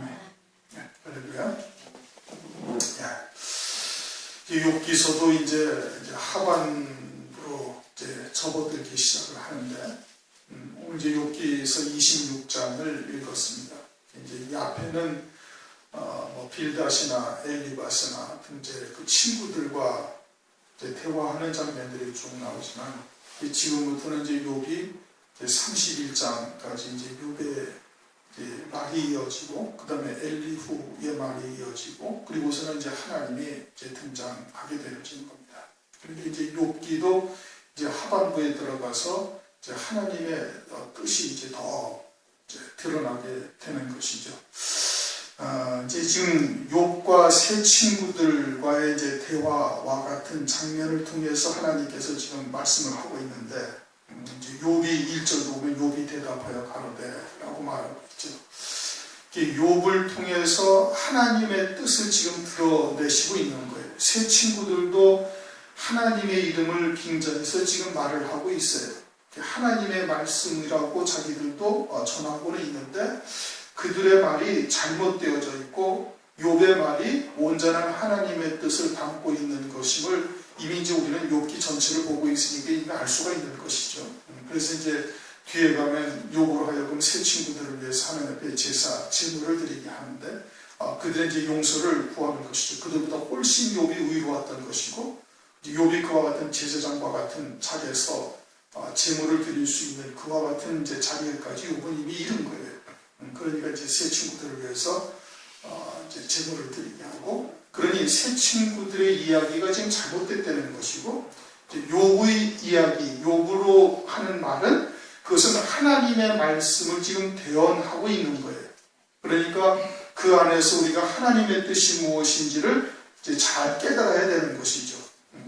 아멘. 네, 할렐루야. 욥기서도 이제 하반부로 이제 접어들기 시작을 하는데, 오늘 이제 욥기서 26장을 읽었습니다. 이제 이 앞에는 빌닷이나 엘리바스나 등 이제 그 친구들과 이제 대화하는 장면들이 쭉 나오지만, 지금부터는 이제 욥이 31장까지 이제 욥의 말이 이어지고, 그 다음에 엘리후의 말이 이어지고, 그리고서는 이제 하나님이 이제 등장하게 되어지는 겁니다. 그런데 이제 욥기도 이제 하반부에 들어가서 이제 하나님의 뜻이 이제 더 이제 드러나게 되는 것이죠. 이제 지금 욥과 세 친구들과의 이제 대화와 같은 장면을 통해서 하나님께서 지금 말씀을 하고 있는데, 이제 욥이 1절도 보면 욥이 대답하여 가로되라고 말하고 있죠. 욥을 통해서 하나님의 뜻을 지금 드러내시고 있는 거예요. 세 친구들도 하나님의 이름을 빙자해서 지금 말을 하고 있어요. 하나님의 말씀이라고 자기들도 전하고는 있는데, 그들의 말이 잘못되어져 있고 욥의 말이 온전한 하나님의 뜻을 담고 있는 것임을 이미 이제 우리는 욥기 전체를 보고 있으니까 이미 알 수가 있는 것이죠. 그래서 이제 뒤에 가면 욥으로 하여금 세 친구들을 위해서 하나님 앞에 제사, 제물을 드리게 하는데, 그들의 이제 용서를 구하는 것이죠. 그들보다 훨씬 욥이 의로웠던 것이고, 욥이 그와 같은 제사장과 같은 자리에서 제물을 드릴 수 있는 그와 같은 이제 자리에까지 욥은 이미 이른 거예요. 그러니까 이제 세 친구들을 위해서 이제 제물을 드리게 하고, 그러니 세 친구들의 이야기가 지금 잘못됐다는 것이고, 욥의 이야기, 욥으로 하는 말은 그것은 하나님의 말씀을 지금 대언하고 있는 거예요. 그러니까 그 안에서 우리가 하나님의 뜻이 무엇인지를 이제 잘 깨달아야 되는 것이죠.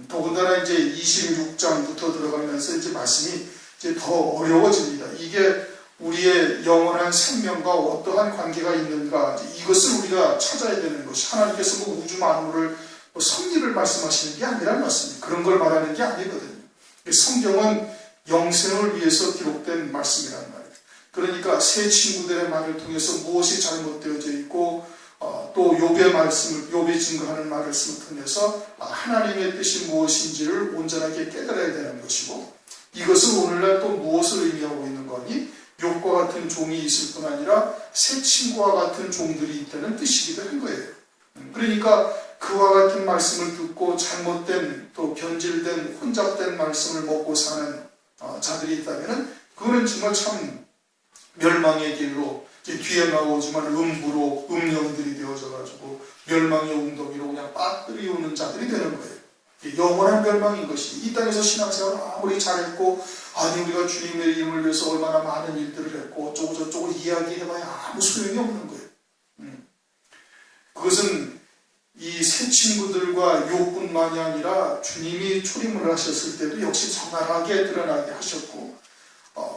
더군다나 이제 26장부터 들어가면서 이제 말씀이 이제 더 어려워집니다. 이게 우리의 영원한 생명과 어떠한 관계가 있는가, 이것을 우리가 찾아야 되는 것이, 하나님께서 우주 만물을 섭리를 말씀하시는 게 아니란 말씀입니다. 그런 걸 말하는 게 아니거든요. 성경은 영생을 위해서 기록된 말씀이란 말이에요. 그러니까 세 친구들의 말을 통해서 무엇이 잘못되어져 있고, 또 욥의 말씀을, 욥이 증거하는 말씀을 통해서 하나님의 뜻이 무엇인지를 온전하게 깨달아야 되는 것이고, 이것은 오늘날 또 무엇을 의미하고 있는 거니? 욥과 같은 종이 있을 뿐 아니라 새 친구와 같은 종들이 있다는 뜻이기도 한 거예요. 그러니까 그와 같은 말씀을 듣고 잘못된, 또 변질된, 혼잡된 말씀을 먹고 사는 자들이 있다면, 그거는 정말 참 멸망의 길로, 뒤에 나오지만 음부로, 음령들이 되어져가지고 멸망의 웅덩이로 그냥 빠뜨리 오는 자들이 되는 거예요. 영원한 멸망인 것이, 이 땅에서 신앙생활을 아무리 잘했고, 아니 우리가 주님의 이름을 위해서 얼마나 많은 일들을 했고 어쩌고 저쩌고 이야기해봐야 아무 소용이 없는 거예요. 그것은 이 세 친구들과 욥뿐만이 아니라 주님이 초림을 하셨을 때도 역시 적나라하게 드러나게 하셨고,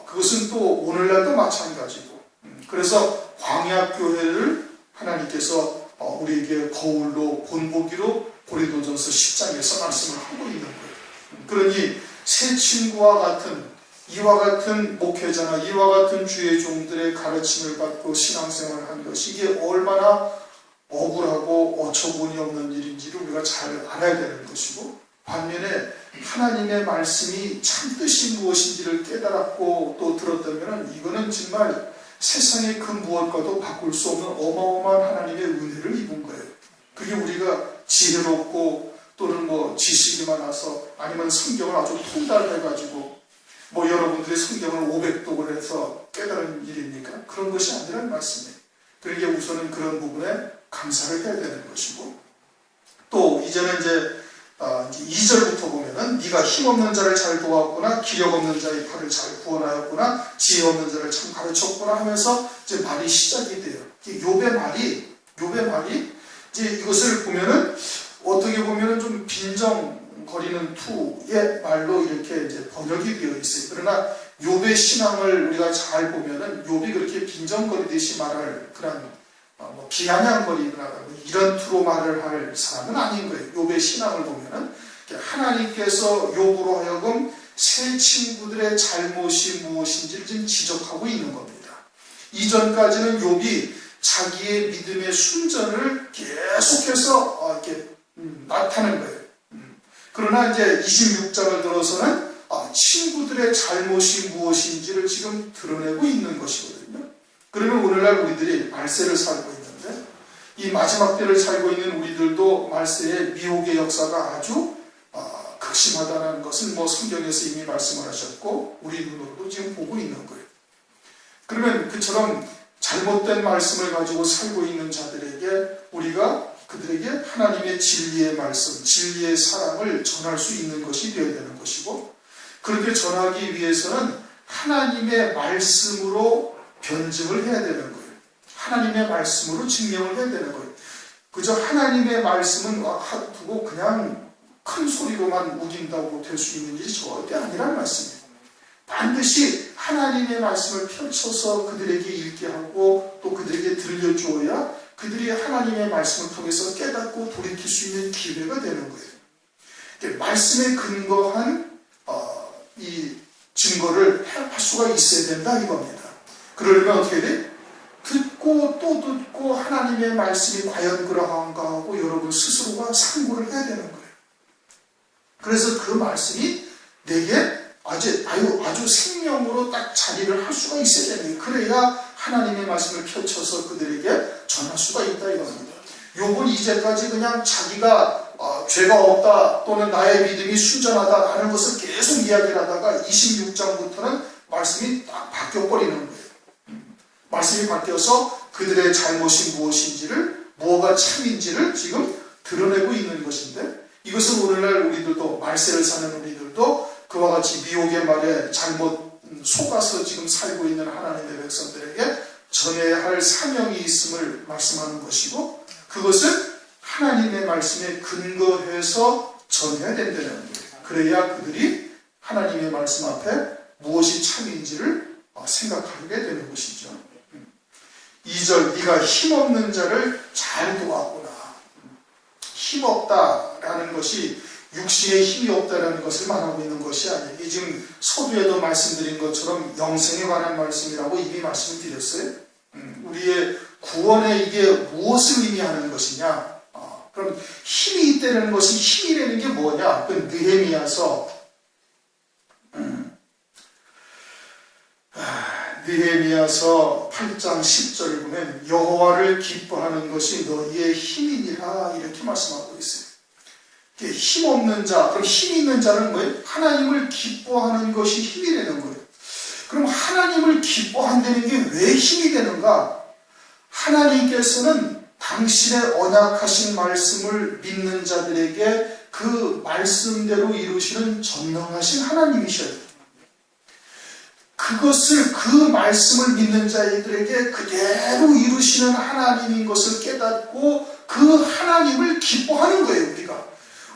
그것은 또 오늘날도 마찬가지고, 그래서 광야교회를 하나님께서 우리에게 거울로 본보기로 고린도전서 10장에서 말씀을 하고 있는 거예요. 그러니 새 친구와 같은, 이와 같은 목회자나 이와 같은 주의 종들의 가르침을 받고 신앙생활을 한 것이 이게 얼마나 억울하고 어처구니 없는 일인지를 우리가 잘 알아야 되는 것이고, 반면에 하나님의 말씀이 참뜻이 무엇인지를 깨달았고 또 들었다면 이거는 정말 세상의 그 무엇과도 바꿀 수 없는 어마어마한 하나님의 은혜를 입은 거예요. 그게 우리가 지혜롭고 또는 지식이 많아서, 아니면 성경을 아주 통달해가지고 여러분들이 성경을 500독을 해서 깨달은 일입니까? 그런 것이 아니라는 말씀이에요. 그러니까 우선은 그런 부분에 감사를 해야 되는 것이고, 또 이제는 이제 2절부터 보면은 네가 힘없는 자를 잘 도왔구나, 기력 없는 자의 팔을 잘 구원하였구나, 지혜 없는 자를 참 가르쳤구나 하면서 이제 말이 시작이 돼요. 욥의 말이 이제 이것을 보면은 어떻게 보면은 좀 빈정거리는 투의 말로 이렇게 이제 번역이 되어 있어요. 그러나 욥의 신앙을 우리가 잘 보면은 욥이 그렇게 빈정거리듯이 말할 그런 비아냥거리거나 이런 투로 말을 할 사람은 아닌 거예요. 욥의 신앙을 보면은 하나님께서 욥으로 하여금 세 친구들의 잘못이 무엇인지를 지금 지적하고 있는 겁니다. 이전까지는 욥이 자기의 믿음의 순전을 계속해서 이렇게 나타낸 거예요. 그러나 이제 26장을 들어서는 친구들의 잘못이 무엇인지를 지금 드러내고 있는 것이거든요. 그러면 오늘날 우리들이 말세를 살고 있는데 이 마지막 때를 살고 있는 우리들도 말세의 미혹의 역사가 아주 극심하다는 것은 성경에서 이미 말씀을 하셨고 우리 눈으로도 지금 보고 있는 거예요. 그러면 그처럼 잘못된 말씀을 가지고 살고 있는 자들에게 우리가 그들에게 하나님의 진리의 말씀, 진리의 사랑을 전할 수 있는 것이 되어야 되는 것이고, 그렇게 전하기 위해서는 하나님의 말씀으로 변증을 해야 되는 거예요. 하나님의 말씀으로 증명을 해야 되는 거예요. 그저 하나님의 말씀은 두고 그냥 큰 소리로만 우긴다고 될 수 있는 일이 절대 아니란 말씀이에요. 반드시 하나님의 말씀을 펼쳐서 그들에게 읽게 하고 또 그들에게 들려주어야 그들이 하나님의 말씀을 통해서 깨닫고 돌이킬 수 있는 기회가 되는 거예요. 말씀에 근거한 이 증거를 할 수가 있어야 된다 이겁니다. 그러려면 어떻게 돼? 듣고 또 듣고 하나님의 말씀이 과연 그러한가 하고 여러분 스스로가 상고를 해야 되는 거예요. 그래서 그 말씀이 내게 아주 생명으로 딱 자리를 할 수가 있어야 되는 거예요. 그래야 하나님의 말씀을 펼쳐서 그들에게 전할 수가 있다 이겁니다. 욥은 이제까지 그냥 자기가 죄가 없다 또는 나의 믿음이 순전하다 하는 것을 계속 이야기를 하다가 26장부터는 말씀이 딱 바뀌어버리는 거예요. 말씀이 바뀌어서 그들의 잘못이 무엇인지를 무엇가 참인지를 지금 드러내고 있는 것인데, 이것은 오늘날 우리들도 말세를 사는 우리들도 그와 같이 미혹의 말에 잘못 속아서 지금 살고 있는 하나님의 백성들에게 전해야 할 사명이 있음을 말씀하는 것이고, 그것을 하나님의 말씀에 근거해서 전해야 된다는 거예요. 그래야 그들이 하나님의 말씀 앞에 무엇이 참인지를 생각하게 되는 것이죠. 2절, 네가 힘없는 자를 잘 도왔구나. 힘없다라는 것이 육신에 힘이 없다는 것을 말하고 있는 것이 아니에요. 이게 지금 서두에도 말씀드린 것처럼 영생에 관한 말씀이라고 이미 말씀을 드렸어요. 우리의 구원에 이게 무엇을 의미하는 것이냐? 그럼 힘이 있다는 것이, 힘이라는 게 뭐냐? 그 느헤미야서 8장 10절을 보면 여호와를 기뻐하는 것이 너희의 힘이니라 이렇게 말씀하고 있어요. 힘없는 자, 그럼 힘 있는 자는 뭐예요? 하나님을 기뻐하는 것이 힘이 되는 거예요. 그럼 하나님을 기뻐한다는 게 왜 힘이 되는가? 하나님께서는 당신의 언약하신 말씀을 믿는 자들에게 그 말씀대로 이루시는 전능하신 하나님이셔요. 그것을, 그 말씀을 믿는 자들에게 그대로 이루시는 하나님인 것을 깨닫고 그 하나님을 기뻐하는 거예요.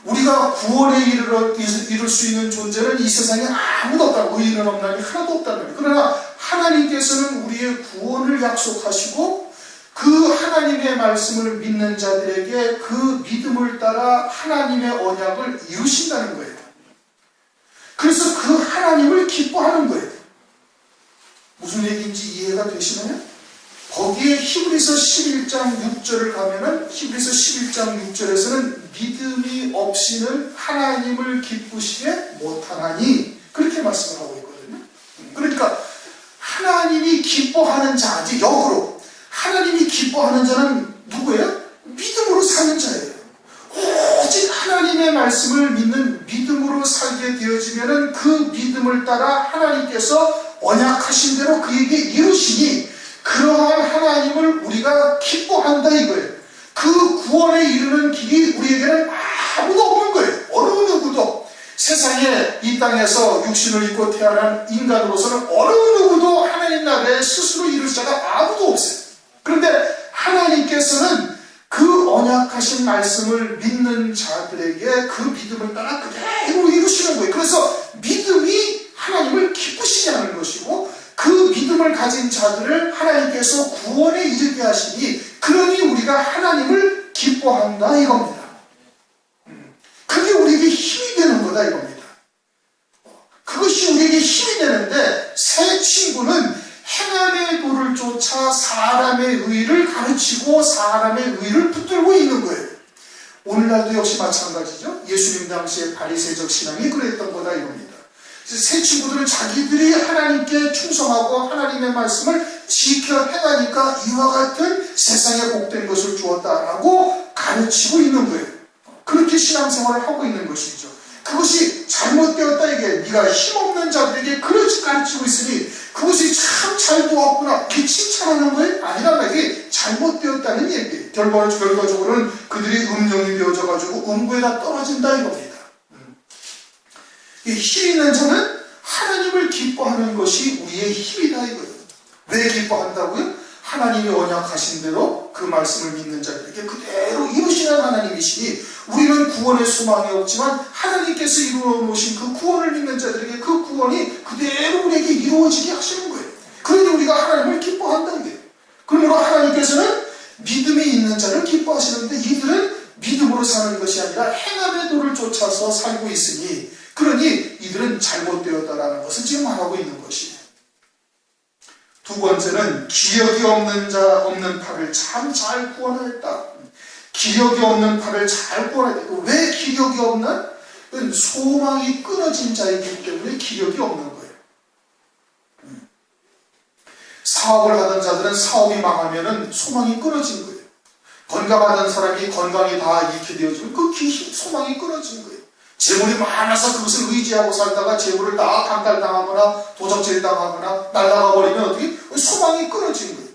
우리가 구원에 이룰 수 있는 존재는 이 세상에 아무도 없다. 의인은 없나니 하나도 없다는 거예요. 그러나 하나님께서는 우리의 구원을 약속하시고 그 하나님의 말씀을 믿는 자들에게 그 믿음을 따라 하나님의 언약을 이루신다는 거예요. 그래서 그 하나님을 기뻐하는 거예요. 무슨 얘기인지 이해가 되시나요? 거기에 히브리서 11장 6절을 가면은 히브리서 11장 6절에서는 믿음이 없이는 하나님을 기쁘시게 못하나니 그렇게 말씀을 하고 있거든요. 그러니까 하나님이 기뻐하는 자지, 역으로 하나님이 기뻐하는 자는 누구예요? 믿음으로 사는 자예요. 오직 하나님의 말씀을 믿는 믿음으로 살게 되어지면은 그 믿음을 따라 하나님께서 언약하신 대로 그에게 이루시니 그러한 하나님을 우리가 기뻐한다 이거예요. 그 구원에 이르는 길이 우리에게는 아무도 없는 거예요. 어느 누구도. 세상에 이 땅에서 육신을 입고 태어난 인간으로서는 어느 누구도 하나님 나라에 스스로 이룰 자가 아무도 없어요. 그런데 하나님께서는 그 언약하신 말씀을 믿는 자들에게 그 믿음을 따라 그대로 이루시는 거예요. 그래서 믿음이 하나님을 기쁘시게 하는 것이고 그 믿음을 가진 자들을 하나님께서 구원에 이르게 하시니 그러니 우리가 하나님을 기뻐한다 이겁니다. 그게 우리에게 힘이 되는 거다 이겁니다. 그것이 우리에게 힘이 되는데 새 친구는 행함의 도를 쫓아 사람의 의를 가르치는 가르치고 사람의 의를 붙들고 있는 거예요. 오늘날도 역시 마찬가지죠. 예수님 당시에 바리새적 신앙이 그랬던 거다 이겁니다. 새 친구들은 자기들이 하나님께 충성하고 하나님의 말씀을 지켜 행하니까 이와 같은 세상에 복된 것을 주었다라고 가르치고 있는 거예요. 그렇게 신앙생활을 하고 있는 것이죠. 그것이 잘못되었다 이게 네가 힘없는 자들에게 그렇게 가르치고 있으니 그것이 참 잘 되었구나 이렇게 칭찬하는 거예요? 아니라 이게 잘못되었다는 얘기예요. 결과적으로는 그들이 음령이 되어져가지고 음부에다 떨어진다 이겁니다. 이 힘 있는 자는 하나님을 기뻐하는 것이 우리의 힘이다 이거예요. 왜 기뻐한다고요? 하나님이 언약하신 대로 그 말씀을 믿는 자들에게 그대로 이루시는 하나님이시니 우리는 구원의 소망이 없지만 하나님께서 이루어 놓으신 그 구원을 믿는 자들에게 그 구원이 그대로 우리에게 이루어지게 하시는 거예요. 그런데 우리가 하나님을 기뻐한다는 거예요. 그러므로 하나님께서는 믿음이 있는 자를 기뻐하시는데 이들은 믿음으로 사는 것이 아니라 행함의 도를 쫓아서 살고 있으니 그러니 이들은 잘못되었다라는 것을 지금 말하고 있는 것이에요. 두 번째는 기력이 없는 팔을 참 잘 구원하였다. 기력이 없는 팔을 잘 구원하였다. 왜 기력이 없는? 소망이 끊어진 자이기 때문에 기력이 없는 거예요. 사업을 하던 자들은 사업이 망하면 소망이 끊어진 거예요. 건강하던 사람이 건강이 다 잃게 되어지면 그 소망이 끊어진 거예요. 재물이 많아서 그것을 의지하고 살다가 재물을 다 강탈당하거나 도적질당하거나 날아가 버리면 어떻게? 소망이 끊어진 거예요.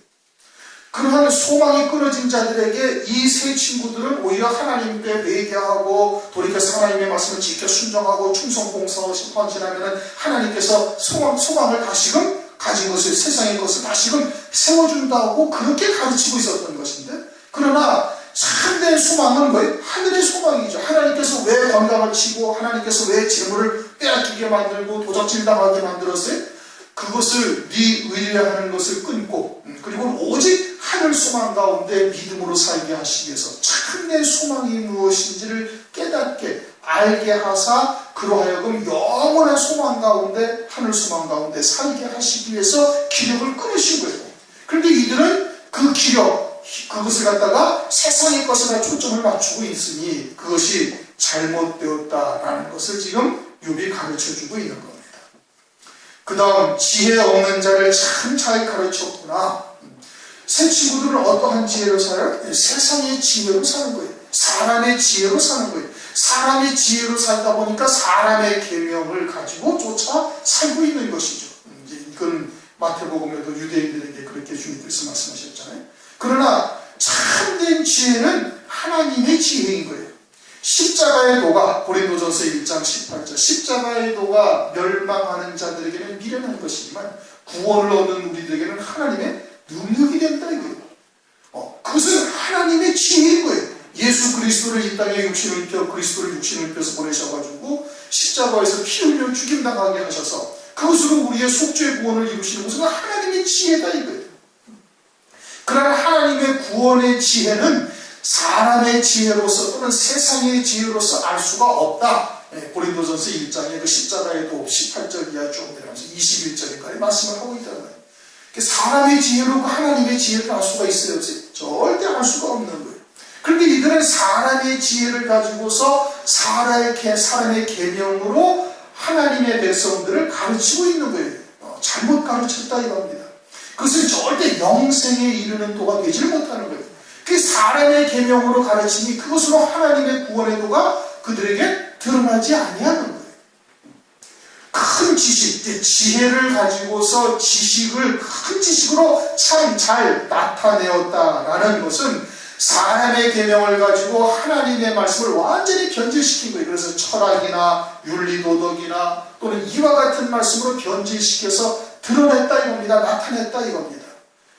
그러한 소망이 끊어진 자들에게 이 세 친구들은 오히려 하나님께 회개하고 돌이켜서 하나님의 말씀을 지켜 순종하고 충성 봉사하고 헌신하면 하나님께서 소망을 다시금 가진 것을 세상의 것을 다시금 세워준다고 그렇게 가르치고 있었던 것인데 그러나 참된 소망은 뭐예요? 하늘의 소망이죠. 하나님께서 왜 건강을 치고 하나님께서 왜 재물을 빼앗기게 만들고 도적질 당하게 만들었어요? 그것을 네 의뢰하는 것을 끊고 그리고 오직 하늘 소망 가운데 믿음으로 살게 하시기 위해서 참된 소망이 무엇인지를 깨닫게 알게 하사 그로하여금 영원한 소망 가운데 하늘 소망 가운데 살게 하시기 위해서 기력을 끊으신 거예요. 그런데 이들은 그 기력 그것을 갖다가 세상의 것에다 초점을 맞추고 있으니 그것이 잘못되었다라는 것을 지금 욥이 가르쳐주고 있는 겁니다. 그 다음 지혜 없는 자를 참 잘 가르쳤구나. 새 친구들은 어떠한 지혜로 살아요? 세상의 지혜로 사는 거예요. 사람의 지혜로 사는 거예요. 사람의 지혜로 살다 보니까 사람의 계명을 가지고 쫓아 살고 있는 것이죠. 이건 마태복음에도 유대인들에게 그렇게 주님께서 말씀하셨잖아요. 그러나 참된 지혜는 하나님의 지혜인 거예요. 십자가의 도가 고린도전서 1장 18절 십자가의 도가 멸망하는 자들에게는 미련한 것이지만 구원을 얻는 우리들에게는 하나님의 능력이 된다 이거예요. 그것은 하나님의 지혜인 거예요. 예수 그리스도를 이 땅에 그리스도를 육신을 입혀서 보내셔가지고 십자가에서 피 흘려 죽임당하게 하셔서 그것으로 우리의 속죄 구원을 이루시는 것은 하나님의 지혜다 이거예요. 그러나 하나님의 구원의 지혜는 사람의 지혜로서 또는 세상의 지혜로서 알 수가 없다. 고린도전서 1장에 그 십자가의 도 18절 이하 쭉 내려가면서 21절인가에 말씀을 하고 있잖아요. 사람의 지혜로 하나님의 지혜를 알 수가 있어요? 절대 알 수가 없는 거예요. 그런데 이들은 사람의 지혜를 가지고서 사람의 계명으로 하나님의 백성들을 가르치고 있는 거예요. 잘못 가르쳤다 이겁니다. 그것은 절대 영생에 이르는 도가 되질 못하는 거예요. 그 사람의 계명으로 가르치니 그것으로 하나님의 구원의 도가 그들에게 드러나지 아니하는 거예요. 큰 지식, 지혜를 가지고서 큰 지식으로 참 잘 나타내었다라는 것은 사람의 계명을 가지고 하나님의 말씀을 완전히 변질시킨 거예요. 그래서 철학이나 윤리도덕이나 또는 이와 같은 말씀으로 변질시켜서 드러냈다 이겁니다. 나타냈다 이겁니다.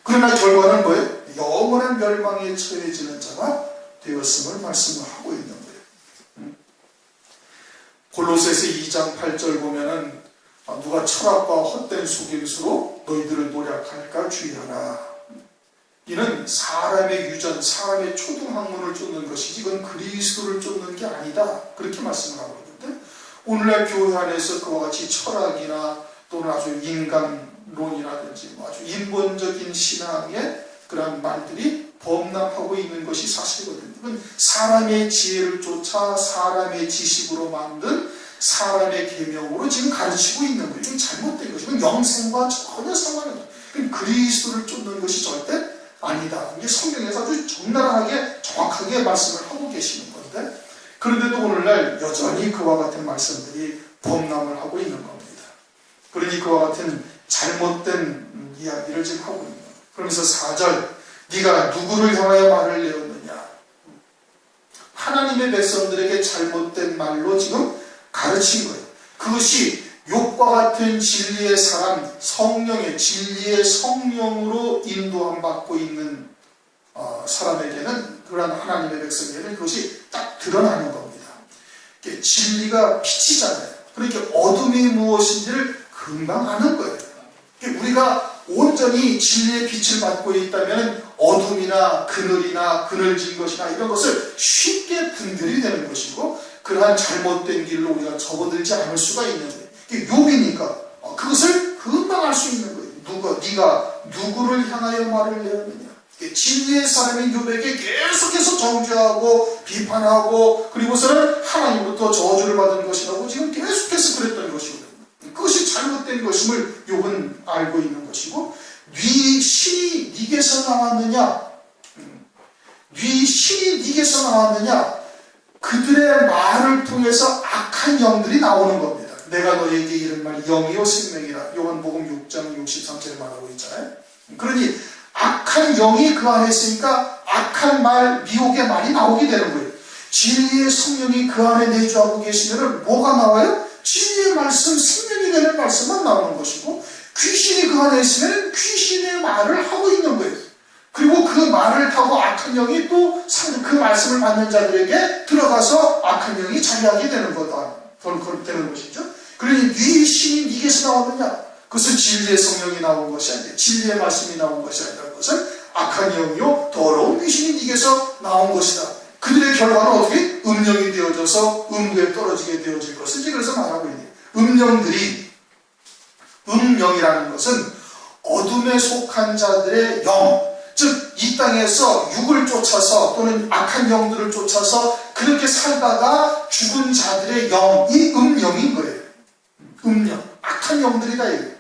그러나 결과는 뭐예요? 영원한 멸망에 처해지는 자가 되었음을 말씀을 하고 있는 거예요. 골로새서 2장 8절 보면은 누가 철학과 헛된 속임수로 너희들을 노략할까 주의하라. 이는 사람의 유전, 사람의 초등학문을 쫓는 것이지 이건 그리스도를 쫓는 게 아니다. 그렇게 말씀을 하고 있는데 오늘날 교회 안에서 그와 같이 철학이나 또는 아주 인간론이라든지 아주 인본적인 신앙의 그런 말들이 범람하고 있는 것이 사실이거든요. 이건 사람의 지혜를 쫓아 사람의 지식으로 만든 사람의 계명으로 지금 가르치고 있는 거예요. 이건 잘못된 것이고 영생과 전혀 상관없어요. 그리스도를 쫓는 것이 절대 아니다. 이게 성경에서 아주 적나라하게 정확하게 말씀을 하고 계시는 건데, 그런데도 오늘날 여전히 그와 같은 말씀들이 범람을 하고 있는 겁니다. 그러니 그와 같은 잘못된 이야기를 지금 하고 있는 거예요. 그러면서 4절, 네가 누구를 향하여 말을 내었느냐. 하나님의 백성들에게 잘못된 말로 지금 가르친 거예요. 그것이 욥과 같은 진리의 사람, 성령의 진리의 성령으로 인도함 받고 있는 사람에게는, 그러한 하나님의 백성에게는 그것이 딱 드러나는 겁니다. 진리가 빛이잖아요. 그러니까 어둠이 무엇인지를 금방 아는 거예요. 우리가 온전히 진리의 빛을 받고 있다면 어둠이나 그늘이나 그늘진 것이나 이런 것을 쉽게 분별이 되는 것이고, 그러한 잘못된 길로 우리가 접어들지 않을 수가 있는 거예요. 욥이니까 그것을 금방 알 수 있는 거예요. 네가 누구를 향하여 말을 내었느냐. 진리의 사람인 욥에게 계속해서 정죄하고 비판하고, 그리고서는 하나님부터 저주를 받은 것이라고 지금 계속해서 그랬던 것이거든요. 그것이 잘못된 것임을 욥은 알고 있는 것이고, 네 신이 네게서 나왔느냐, 네 신이 네게서 나왔느냐. 그들의 말을 통해서 악한 영들이 나오는 겁니다. 내가 너에게 이른 말 영이요 생명이라. 요한복음 6장 63절에 말하고 있잖아요. 그러니 악한 영이 그 안에 있으니까 악한 말, 미혹의 말이 나오게 되는 거예요. 진리의 성령이 그 안에 내주하고 계시면 뭐가 나와요? 진리의 말씀, 생명이 되는 말씀만 나오는 것이고, 귀신이 그 안에 있으면 귀신의 말을 하고 있는 거예요. 그리고 그 말을 타고 악한 영이 또 그 말씀을 받는 자들에게 들어가서 악한 영이 자리하게 되는 거다. 되는 것이죠. 그러니 네 신이 네게서 나오느냐? 그것은 진리의 성령이 나온 것이 아니라, 진리의 말씀이 나온 것이 아니라, 그것은 악한 영이요 더러운 귀신이 네게서 나온 것이다. 그들의 결과는 어떻게? 음령이 되어져서 음부에 떨어지게 되어질 것을 이제 그래서 말하고 있네요. 음령이라는 것은 어둠에 속한 자들의 영, 즉 이 땅에서 육을 쫓아서 또는 악한 영들을 쫓아서 그렇게 살다가 죽은 자들의 영이 음령인 거예요. 음령, 악한 영들이다 이거예요.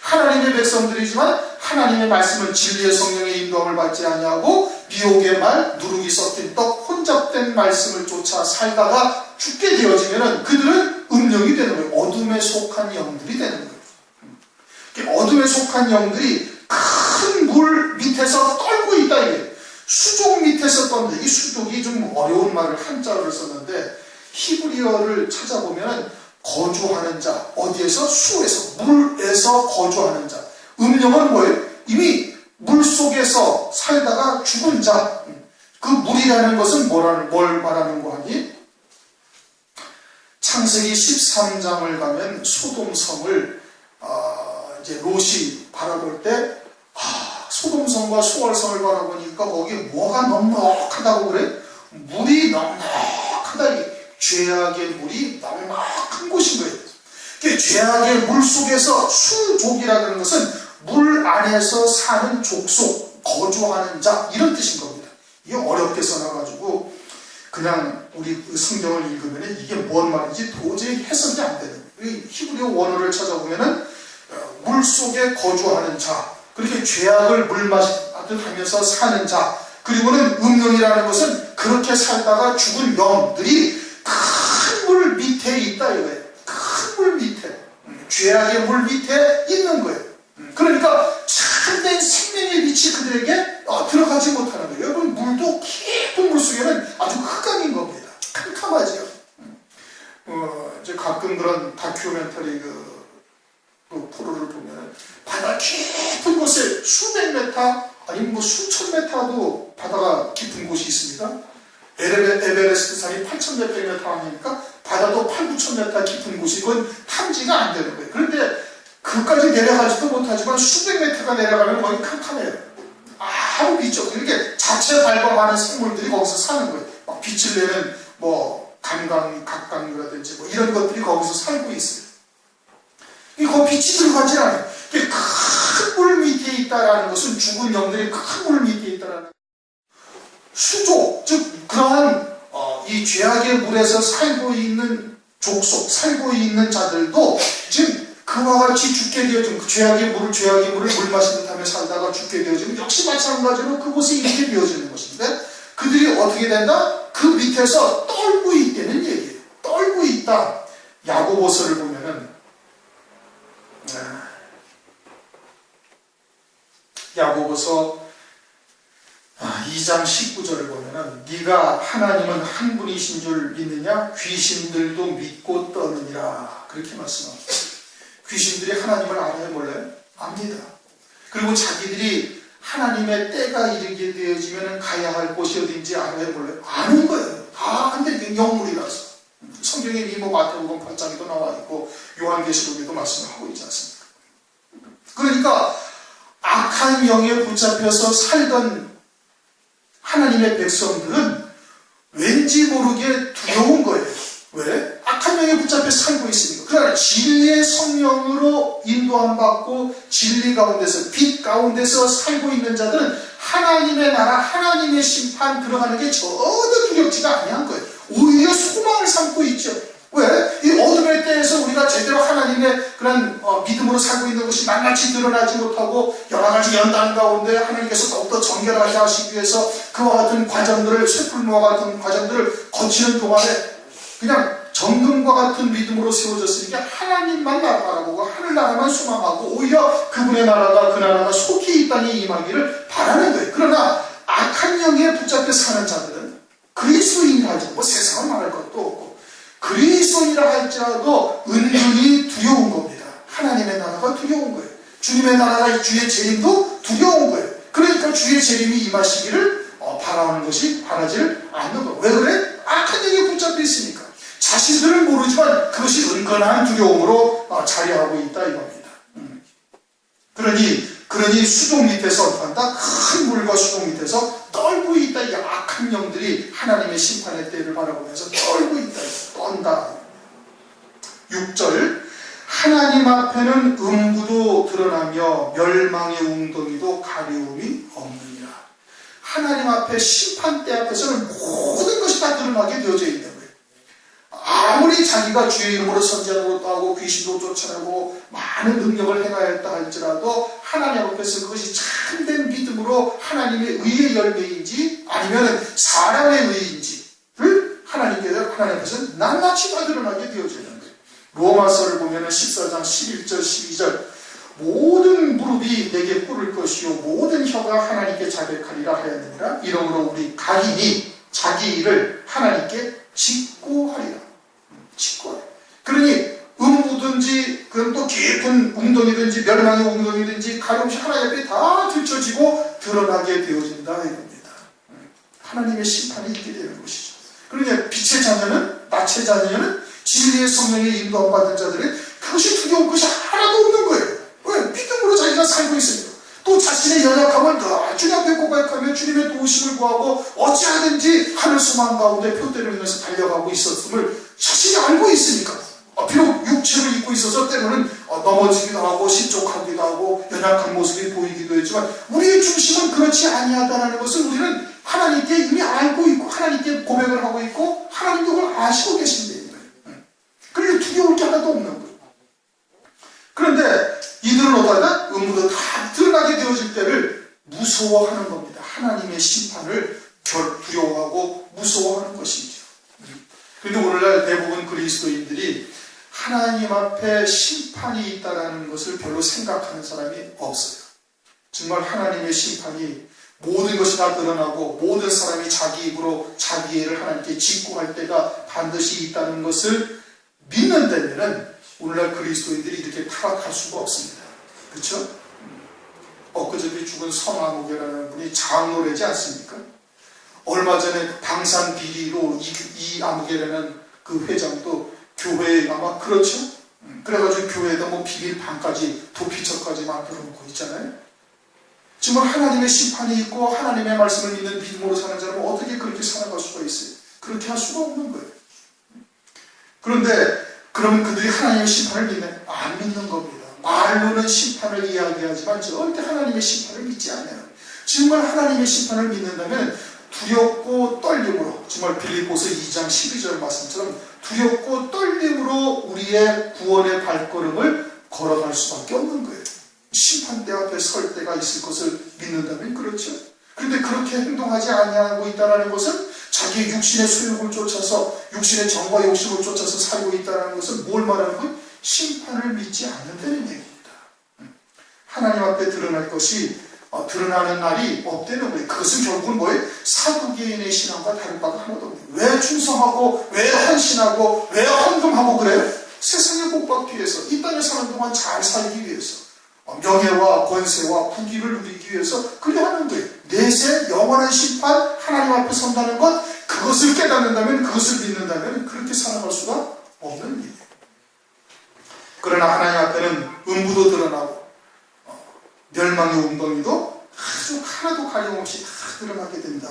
하나님의 백성들이지만 하나님의 말씀을 진리의 성령의 인도함을 받지 아니하고 미혹의 말, 누룩이 섞인 떡, 혼잡된 말씀을 쫓아 살다가 죽게 되어지면 그들은 음령이 되는 거예요. 어둠에 속한 영들이 되는 거예요. 어둠에 속한 영들이 큰 물 밑에서 떨고 있다 이거예요. 수족 밑에서 떤다. 이 수족이 좀 어려운 말을 한자어를 썼는데, 히브리어를 찾아보면 거주하는 자, 어디에서? 수에서, 물에서 거주하는 자. 음령은 뭐예요? 이미 물 속에서 살다가 죽은 자. 그 물이라는 것은 뭘 말하는 거 하니? 창세기 13장을 가면 소돔성을 이제 롯이 바라볼 때, 소돔성과 수월성을 바라보니까 거기 뭐가 넉넉하다고 그래? 물이 넉넉하다. 죄악의 물이 넉넉한 곳인 거예요. 죄악의 물 속에서 수족이라는 것은 물 안에서 사는 족속, 거주하는 자, 이런 뜻인 겁니다. 이게 어렵게 써놔가지고 그냥 우리 성경을 읽으면 이게 뭔 말인지 도저히 해석이 안 되는 거예요. 히브리어 원어를 찾아보면은 물 속에 거주하는 자, 그렇게 죄악을 물 마시듯 하면서 사는 자, 그리고는 음령이라는 것은 그렇게 살다가 죽은 영들이 큰 물 밑에 있다 이거예요. 큰 물 밑에, 죄악의 물 밑에 있는 거예요. 그러니까 참된 생명의 빛이 그들에게 들어가지 못하는 거예요. 여러분, 물도 깊은 물 속에는 아주 흑암인 겁니다. 캄캄하지요. 이제 가끔 그런 다큐멘터리 그 프로를 보면 바다 깊은 곳에 수백 메타 아니면 뭐 수천 메타도 바다가 깊은 곳이 있습니다. 에베레스트 산이 8,000몇 메타 아니니까 바다도 8, 9,000m 깊은 곳이 이건 탐지가 안 되는 거예요. 그런데 그까지 내려가지도 못하지만 수백 메타가 내려가면 거기 캄캄해요. 아무 빛이 없고 이렇게 자체 발광하는 생물들이 거기서 사는 거예요. 막 빛을 내는 뭐 각광이라든지 뭐 이런 것들이 거기서 살고 있어요. 그 빛이 들어가지 않아요. 큰 물 밑에 있다라는 것은 죽은 영들이 큰 물 밑에 있다라는 수족, 즉 그러한 이 죄악의 물에서 살고 있는 족속, 살고 있는 자들도 지금 그와 같이 죽게 되어지면, 죄악의 물을 물 마신 듯하며 살다가 죽게 되어지면 역시 마찬가지로 그곳에 이렇게 되어지는 것인데, 그들이 어떻게 된다? 그 밑에서 떨고 있다는 얘기예요. 떨고 있다. 야고보서를 보면은 야고보서 2장 19절을 보면은 네가 하나님은 한 분이신 줄 믿느냐? 귀신들도 믿고 떠느니라. 그렇게 말씀합니다. 귀신들이 하나님을 알아요, 몰라요? 압니다. 그리고 자기들이 하나님의 때가 이르게 되어지면 가야 할 곳이 어딘지 알아요, 몰라요? 아는 거예요. 다 안데 영물이라서. 성경에 이미 마태복음 8장에도 나와 있고 요한계시록에도 말씀을 하고 있지 않습니까? 그러니까 악한 영에 붙잡혀서 살던 하나님의 백성들은 왠지 모르게 두려운 거예요. 왜? 악한 영에 붙잡혀 살고 있으니까. 그러나 진리의 성령으로 인도함 받고 진리 가운데서, 빛 가운데서 살고 있는 자들은 하나님의 나라, 하나님의 심판 들어가는 게 전혀 두렵지가 아니한 거예요. 오히려 소망을 삼고 있죠. 왜? 이 어둠의 때에서 우리가 제대로 하나님의 그런 믿음으로 살고 있는 것이 낱낱이 드러나지 못하고 여러 가지 연단 가운데 하나님께서 더욱더 정결하게 하시기 위해서 그와 같은 과정들을, 쇠풀무와 같은 과정들을 거치는 동안에 그냥 정금과 같은 믿음으로 세워졌으니까 하나님만 바라보고 하늘나라만 소망하고 오히려 그분의 나라가, 그 나라가 속히 이 땅에 임하기를 바라는 거예요. 그러나 악한 영에 붙잡혀 사는 자들은 그리스도인이라 할지라도, 뭐 세상을 말할 것도 없고 그리스도인이라 할지라도 은근히 두려운 겁니다. 하나님의 나라가 두려운 거예요. 주님의 나라가, 주의 재림도 두려운 거예요. 그러니까 주의 재림이 임하시기를 바라는 것이 바라지를 않는 거예요. 왜 그래? 악한 영에 붙잡혀 있으니까. 자신들은 모르지만 그것이 은근한 두려움으로 자리하고 있다 이겁니다. 그러니 수족 밑에서 어떻게 한다? 큰 물과 수족 밑에서 떨고 있다. 이 악한 영들이 하나님의 심판의 때를 바라보면서 떨고 있다. 떤다. 6절 하나님 앞에는 음부도 드러나며 멸망의 웅덩이도 가려움이 없느니라. 하나님 앞에 심판대 앞에서는 모든 것이 다 드러나게 되어져 있는 거예요. 아무리 자기가 주의 이름으로 선지하는 것도 하고 귀신도 쫓아내고 많은 능력을 행하였다 할지라도 하나님 앞에서 그것이 참된 믿음으로 하나님의 의의 열매인지 아니면 사람의 의인지를 하나님 앞에서 낱낱이 다 드러나게 되어지는 거예요. 로마서를 보면 14장 11절 12절 모든 무릎이 내게 꿇을 것이요 모든 혀가 하나님께 자백하리라 하였느니라. 이러므로 우리 각인이 자기 일을 하나님께 직고하리라. 직고하리라. 그러니 음부든지 그럼 또 깊은 웅덩이든지 멸망의 웅덩이든지 가려움이 하나님 앞에 다 들춰지고 드러나게 되어진다 이겁니다. 하나님의 심판이 있게 되는 것이죠. 그러니 빛의 자녀는, 낯의 자녀는 진리의 성령에 인도함 받은 자들은 그것이 두려운 것이 하나도 없는 거예요. 왜? 믿음으로 자기가 살고 있으니까. 또 자신의 연약함을 더 주님 앞에 고백하며 주님의 도우심을 구하고 어찌하든지 하늘 소망 가운데 표대를 향해서 달려가고 있었음을 자신이 알고 있으니까. 비록 육체를 입고 있어서 때로는 넘어지기도 하고 실족하기도 하고 연약한 모습이 보이기도 했지만 우리의 중심은 그렇지 아니하다는 것을 우리는 하나님께 이미 알고 있고 하나님께 고백을 하고 있고 하나님도 그걸 아시고 계신다는 거예요. 그러니 두려울 게 하나도 없는 거예요. 그런데 이들은 어떠하다? 음부도 다 드러나게 되어질 때를 무서워하는 겁니다. 하나님의 심판을 두려워하고 무서워하는 것이죠. 그런데 오늘날 대부분 그리스도인들이 하나님 앞에 심판이 있다는 것을 별로 생각하는 사람이 없어요. 정말 하나님의 심판이 모든 것이 다 드러나고 모든 사람이 자기 입으로 자기 애를 하나님께 직고할 때가 반드시 있다는 것을 믿는다면 오늘날 그리스도인들이 이렇게 타락할 수가 없습니다. 그렇죠? 엊그저께 죽은 성아무개라는 분이 장로래지 않습니까? 얼마 전에 방산 비리로 이 아무개라는 그 회장도 교회에 아마 그렇죠? 그래가지고 교회에다 뭐 비밀방까지 도피처까지 만들어 놓고 있잖아요. 정말 하나님의 심판이 있고 하나님의 말씀을 믿는 믿음으로 사는 사람은 어떻게 그렇게 살아갈 수가 있어요? 그렇게 할 수가 없는 거예요. 그런데 그러면 그들이 하나님의 심판을 믿나요? 안 믿는 겁니다. 말로는 심판을 이야기하지만 절대 하나님의 심판을 믿지 않아요. 정말 하나님의 심판을 믿는다면 두렵고 떨림으로, 정말 빌립보서 2장 12절 말씀처럼 두렵고 떨림으로 우리의 구원의 발걸음을 걸어갈 수밖에 없는 거예요. 심판대 앞에 설 때가 있을 것을 믿는다면 그렇죠. 그런데 그렇게 행동하지 아니하고 있다는 것은 자기의 육신의 소욕을 쫓아서, 육신의 정과 욕심을 쫓아서 살고 있다는 것은 뭘 말하는 거예요? 심판을 믿지 않는다는 얘기입니다. 하나님 앞에 드러날 것이 드러나는 날이 없다는 거예요. 그것은 결국은 뭐예요? 사두개인의 신앙과 다른 바가 하나도 없어요. 왜 충성하고, 왜 헌신하고, 왜 헌금하고 그래요? 세상의 복받기 위해서, 이 땅에 사는 동안 잘 살기 위해서, 명예와 권세와 부귀를 누리기 위해서 그래 하는 거예요. 내세 영원한 심판, 하나님 앞에 선다는 것, 그것을 깨닫는다면, 그것을 믿는다면 그렇게 살아갈 수가 없는 일이에요. 그러나 하나님 앞에는 음부도 드러나고 멸망의 웅덩이도 아주 하나도 가림없이 다 드러나게 된다.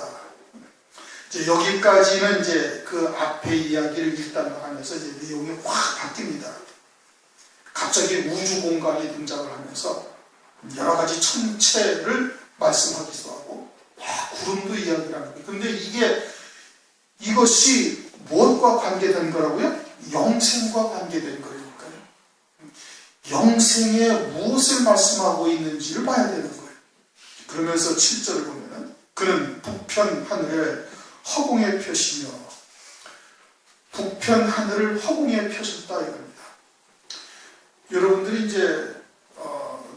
이제 여기까지는 이제 그 앞의 이야기를 일단 하면서 이제 내용이 확 바뀝니다. 갑자기 우주 공간이 등장을 하면서 여러 가지 천체를 말씀하기도 하고, 구름도 이야기를 하는 거예요. 그런데 이것이 무엇과 관계된 거라고요? 영생과 관계된 거니까요. 영생에 무엇을 말씀하고 있는지를 봐야 되는 거예요. 그러면서 7절을 보면은 그는 북편 하늘에 허공에 펴시며, 북편 하늘을 허공에 펴셨다 이겁니다. 여러분들이 이제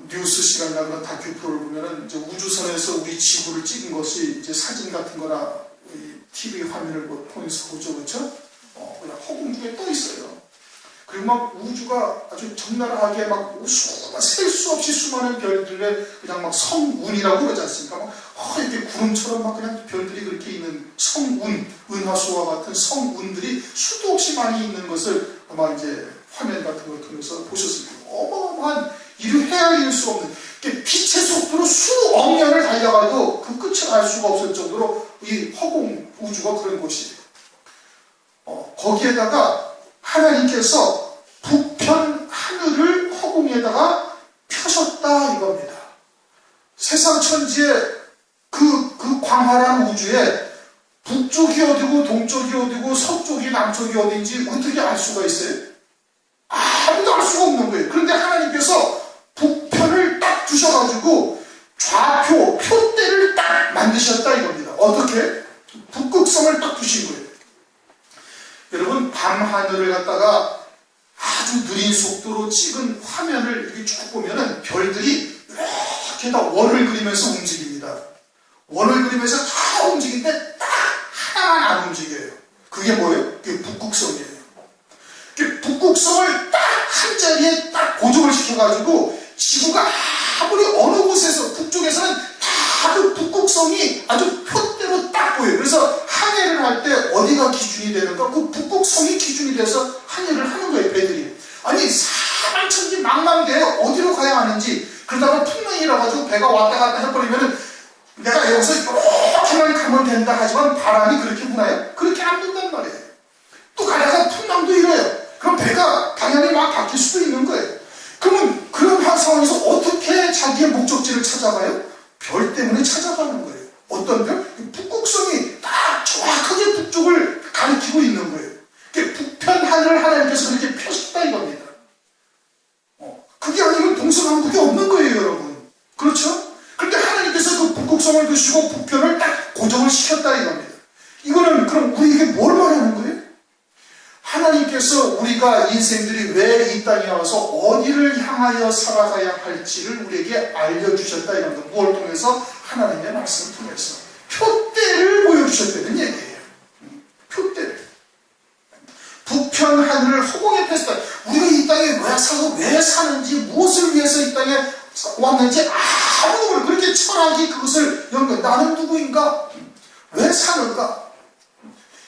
뉴스 시간이나 그런 다큐 프로를 보면은 이제 우주선에서 우리 지구를 찍은 것이 이제 사진 같은 거나 TV 화면을 통해서 보죠, 그렇죠? 그냥 허공 중에 떠 있어요. 그리고 막 우주가 아주 적나라하게 막 셀 수 없이 수많은 별들의 그냥 막 성운이라고 그러지 않습니까? 막 이렇게 구름처럼 막 그냥 별들이 그렇게 있는 성운, 은하수와 같은 성운들이 수도 없이 많이 있는 것을 아마 이제 화면 같은 걸 통해서 보셨을 거예요. 어마어마한 이루 헤아릴 수 없는, 빛의 속도로 수억 년을 달려가도 그 끝을 알 수가 없을 정도로 이 허공 우주가 그런 곳이에요. 거기에다가 하나님께서 북편 하늘을 허공에다가 펴셨다 이겁니다. 세상 천지의 그 광활한 우주에 북쪽이 어디고 동쪽이 어디고 서쪽이 남쪽이 어딘지 어떻게 알 수가 있어요? 아무도 알 수가 없는 거예요. 그런데 하나님께서 북편을 딱 두셔가지고 좌표, 표대를 딱 만드셨다 이겁니다. 어떻게? 북극성을 딱 두신 거예요. 여러분, 밤하늘을 갖다가 아주 느린 속도로 찍은 화면을 이렇게 쭉 보면은 별들이 이렇게 다 원을 그리면서 움직입니다. 원을 그리면서 다 움직이는데 딱 하나만 안 움직여요. 그게 뭐예요? 그게 북극성이에요. 북극성을 딱 한 자리에 딱 고정을 시켜가지고 지구가 아무리 어느 곳에서, 북쪽에서는 다 그 북극성이 아주 표대로 딱 보여요. 그래서 항해를 할 때 어디가 기준이 되는가? 그 북극성이 기준이 돼서 항해를 하는 거예요, 배들이. 아니, 사방천지 망망대해 어디로 가야 하는지, 그러다가 풍랑이라 가지고 배가 왔다 갔다 해버리면은 내가 여기서 이렇게만 가면 된다 하지만 바람이 그렇게 부나요? 그렇게 안 된단 말이에요. 또 가다가 풍랑도 이래요. 그럼 배가 방향이 막 바뀔 수도 있는 거예요. 그러면 그런 상황에서 어떻게 자기의 목적지를 찾아가요? 별 때문에 찾아가는 거예요. 어떤 별? 북극성이 딱 정확하게 북쪽을 가리키고 있는 거예요. 북편 하늘을 하나님께서 그렇게 펴셨다 이겁니다. 그게 아니면 동서남북이 없는 거예요, 여러분. 그렇죠? 그런데 하나님께서 그 북극성을 두시고 북편을 딱 고정을 시켰다 이겁니다. 이거는 그럼 우리에게 뭘 말하는 거예요? 하나님께서 우리가 인생들이 왜 이 땅에 와서 어디를 향하여 살아가야 할지를 우리에게 알려주셨다 이런 거. 무엇을 통해서? 하나님의 말씀을 통해서 표대를 보여주셨다는 얘기예요. 표대를. 북편 하늘을 허공에 폈다. 우리가 이 땅에 왜 사서 왜 사는지, 무엇을 위해서 이 땅에 왔는지 아무도 모르고 그렇게 철학이 그것을 연구해. 나는 누구인가? 왜 사는가?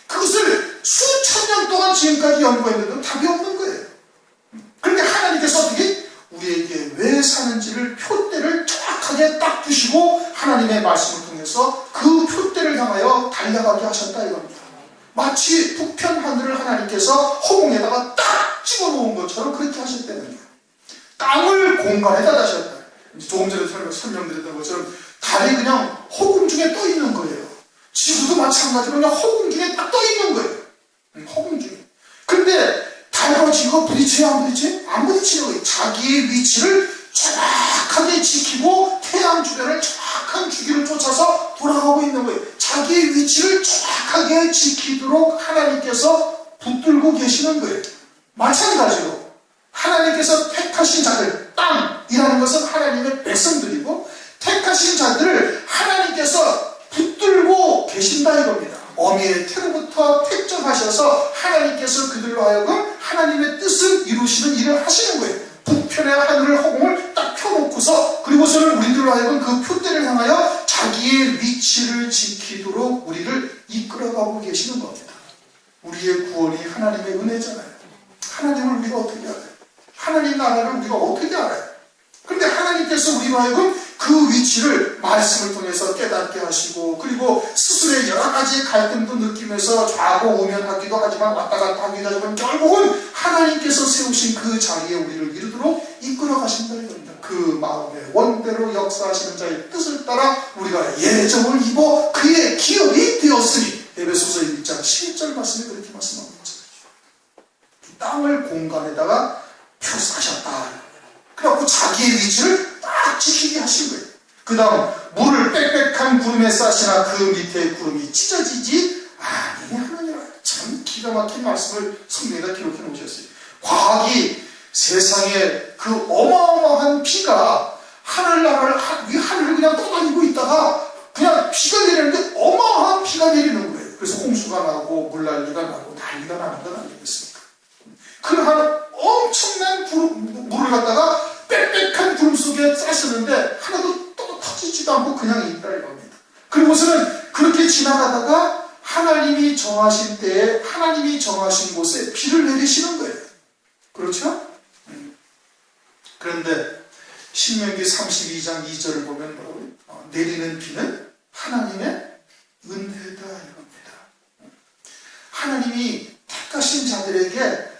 그것을 수천 년 동안 지금까지 연구했는데도 답이 없는 거예요. 그런데 하나님께서 어떻게 우리에게 왜 사는지를 표대를 정확하게 딱 두시고 하나님의 말씀을 통해서 그 표대를 향하여 달려가게 하셨다 이겁니다. 마치 북편 하늘을 하나님께서 허공에다가 딱 집어놓은 것처럼 그렇게 하셨다는 거예요. 땅을 공간에다 다셨다. 조금 전에 설명드렸던 것처럼 달이 그냥 허공 중에 떠 있는 거예요. 지구도 마찬가지로 그냥 허공 중에 딱 떠 있는 거예요. 허공 중에. 근데 달하고 지구가 부딪혀요, 안 부딪혀요? 안 부딪히는 거예요. 자기의 위치를 정확하게 지키고 태양 주변을 정확한 주기를 쫓아서 돌아가고 있는 거예요. 자기의 위치를 정확하게 지키도록 하나님께서 붙들고 계시는 거예요. 마찬가지로 하나님께서 택하신 자들, 땅이라는 것은 하나님의 백성들이고 택하신 자들을 하나님께서 붙들고 계신다 이겁니다. 어미의 태로부터 택정하셔서 하나님께서 그들로 하여금 하나님의 뜻을 이루시는 일을 하시는 거예요. 북편의 하늘을 허공을 딱 펴놓고서 그리고서는 우리들로 하여금 그 표대를 향하여 자기의 위치를 지키도록 우리를 이끌어가고 계시는 겁니다. 우리의 구원이 하나님의 은혜잖아요. 하나님을 우리가 어떻게 알아요? 하나님 나라를 우리가 어떻게 알아요? 그런데 하나님께서 우리로 하여금 그 위치를 말씀을 통해서 깨닫게 하시고 그리고 스스로의 여러 가지 갈등도 느끼면서 좌고 우면하기도 하지만 왔다 갔다 하기도 하지만 결국은 하나님께서 세우신 그 자리에 우리를 이르도록 이끌어 가신다는 겁니다. 그 마음의 원대로 역사하시는 자의 뜻을 따라 우리가 예정을 입어 그의 기업이 되었으니 에베소서 1장 11절 말씀에 그렇게 말씀하고 있습니다. 땅을 공간에다가 표사하셨다. 그래갖고 자기의 위치를 딱 지키게 하신 거예요. 그 다음 물을 빽빽한 구름에 싸시나 그 밑에 구름이 찢어지지 아니하느니라. 참 기가 막힌 말씀을 성경에다 기록해 놓으셨어요. 과학이 세상에 그 어마어마한 비가 하늘을 그냥 떠다니고 있다가 그냥 비가 내리는데 어마어마한 비가 내리는 거예요. 그래서 홍수가 나고 물난리가 나고 난리가 나는 건 아니겠습니까? 그러한 엄청난 물을 갖다가 빽빽한 구름 속에 쌌었는데 하나도 또 터지지도 않고 그냥 있다 이겁니다. 그리고서는 그렇게 지나가다가 하나님이 정하신 때에 하나님이 정하신 곳에 비를 내리시는 거예요. 그렇죠? 그런데 신명기 32장 2절을 보면 뭐라고요? 내리는 비는 하나님의 은혜다 이겁니다. 하나님이 택하신 자들에게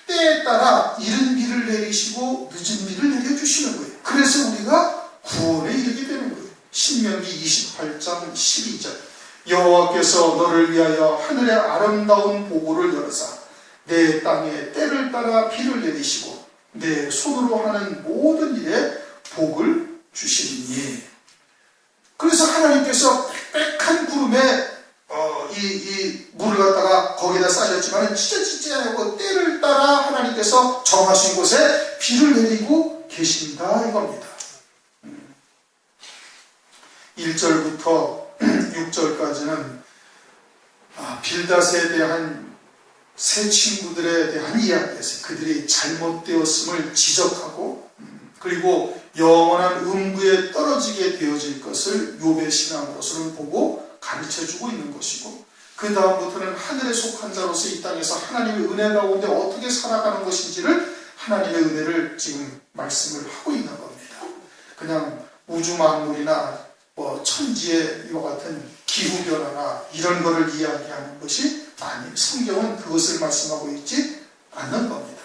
때에 따라 이른 비를 내리시고 늦은 비를 내려주시는 거예요. 그래서 우리가 구원에 이르게 되는 거예요. 신명기 28장 12절 여호와께서 너를 위하여 하늘의 아름다운 보고를 열어사 내 땅에 때를 따라 비를 내리시고 내 손으로 하는 모든 일에 복을 주시니. 그래서 하나님께서 빽빽한 구름에 이 물을 갖다가 거기다 싸셨지만 찢어지지 않고 때를 따라 하나님께서 정하신 곳에 비를 내리고 계신다 이겁니다. 1절부터 6절까지는 빌닷에 대한 새 친구들에 대한 이야기였어요. 그들이 잘못되었음을 지적하고 그리고 영원한 음부에 떨어지게 되어질 것을 욥의 신앙으로서는 보고 가르쳐주고 있는 것이고 그 다음부터는 하늘에 속한 자로서 이 땅에서 하나님의 은혜 가운데 어떻게 살아가는 것인지를 하나님의 은혜를 지금 말씀을 하고 있는 겁니다. 그냥 우주 만물이나 천지의 이와 같은 기후변화나 이런 거를 이야기하는 것이 아니 성경은 그것을 말씀하고 있지 않는 겁니다.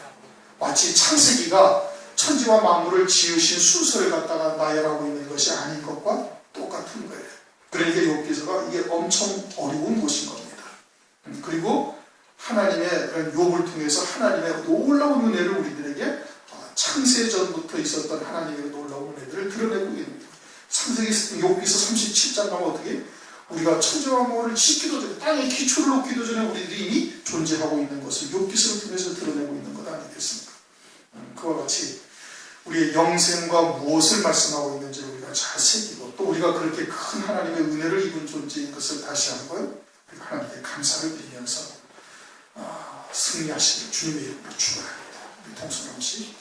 마치 창세기가 천지와 만물을 지으신 순서를 갖다가 나열하고 있는 것이 아닌 것과 똑같은 거예요. 그러니까 욥기서가 이게 엄청 어려운 것인 겁니다. 그리고 하나님의 그런 욥을 통해서 하나님의 놀라운 은혜를 우리들에게 창세전부터 있었던 하나님의 놀라운 은혜들을 드러내고 있는 거예요. 창세기 욥기서 37장 가면 어떻게 우리가 천지와 만물을 짓기도 전에 땅에 기초를 놓기도 전에 우리들이 이미 존재하고 있는 것을 욥기서를 통해서 드러내고 있는 것 아니겠습니까? 그와 같이 우리의 영생과 무엇을 말씀하고 있는지를 우리가 잘 새기고 또 우리가 그렇게 큰 하나님의 은혜를 입은 존재인 것을 다시 한번 하나님께 감사를 드리면서 승리하시길 주님의 이름으로 축원합니다. 우리 동서남 씨.